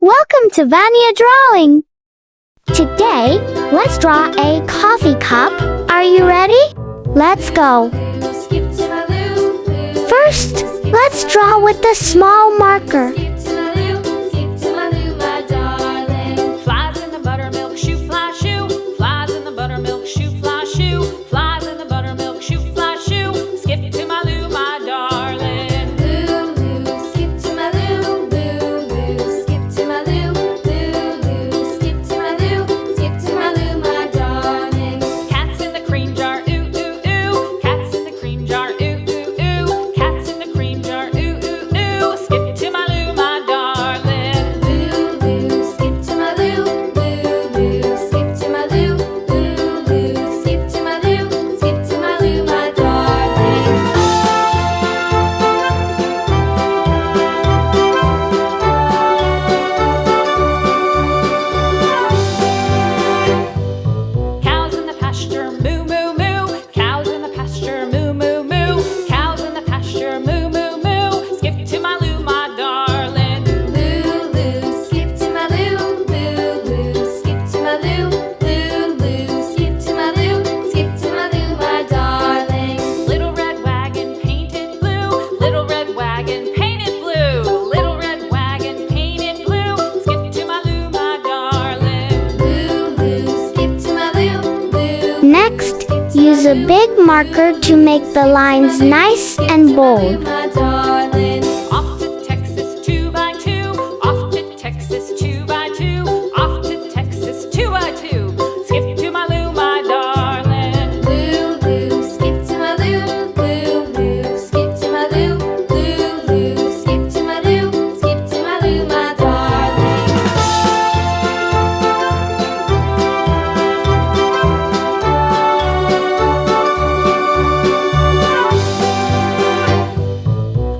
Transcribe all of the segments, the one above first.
Welcome to Vania Drawing. Today, let's draw a coffee cup. Are you ready? Let's go. First, let's draw with a small marker. Flies in the buttermilk shoe, fly shoe. Flies in the buttermilk shoe, fly shoe. Flies in the buttermilk shoe, fly shoe. Skip to my Lou, my darling. Lou, Lou, skip to my Lou. Lou, Lou, skip to my Lou. Lou, Lou, skip to my Lou. Skip to my Lou, my darling. Cats in the cream jar, ooh, ooh, ooh. Cats in the cream jar, ooh, ooh, ooh. Cats in the cream jar, ooh, ooh, ooh. Skip to my Lou, my darling. Lou, Lou, skip to my Lou. Lou, Lou, skip to my Lou. Lou, Lou, skip to my Lou. Skip to my Lou, my darling. Cows in the pasture, moo, moo, moo. Cows in the pasture, moo, moo, moo. Cows in the pasture, moo, moo, moo. Skip to my Lou, my darling. Lou, Lou, skip to my Lou. Lou, Lou, skip to my Lou. Lou, Lou, skip to my Lou. Skip to my Lou, my darling. Little red wagon painted blue. Little red wagon painted blue. Little red wagon painted blue. Skip to my Lou, my darling. Lou, Lou, skip to my Lou. Lou, Next, use a big marker to make the lines nice and bold. my darling. Off to Texas 2x2. Off to Texas 2x2. Off to Texas 2x2. Skip to my Lou, my darling. Lou, Lou, skip to my Lou. Lou, Lou, skip to my Lou. Lou, Lou, skip to my Lou. Skip to my Lou, my darling.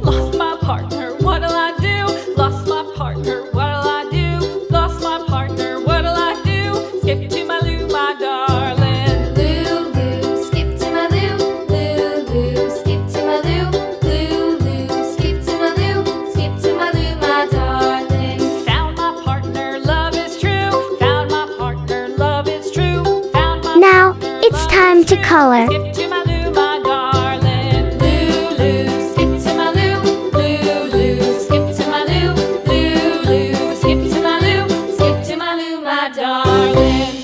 Lost my partner, what'll I do? Lost my partner, what'll I do? Lost my partner, what'll I do? Skip to my Lou, my darling. Lou, Lou, skip to my Lou. Lou, Lou, skip to my Lou. Lou, Lou, skip to my Lou. Skip to my Lou, my darling. Found my partner, love is true. Found my partner, love is true. Found my Now, partner, it's love time is to true. color. Skip to my Lou, my darling. Lou, Lou, skip to my Lou. Lou, Lou, skip to my Lou. Lou, Lou, skip to my Lou. Skip to my Lou, my darling.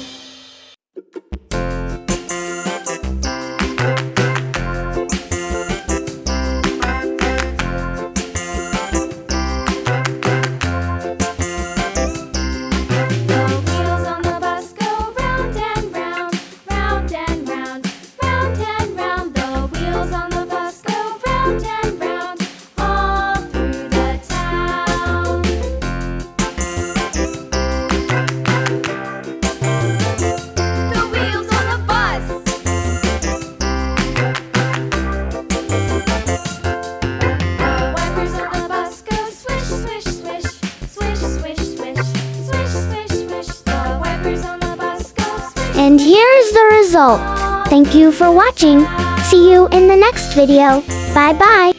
The wheels on the bus go round and round, round and round, round and round. The wheels on the bus go round and round, all through the town. The wheels on the bus. The wipers on the bus go swish, swish, swish, swish, swish, swish, swish, swish, swish. The wipers on the bus go swish. And here's the result. Thank you for watching. See you in the next video. Bye bye.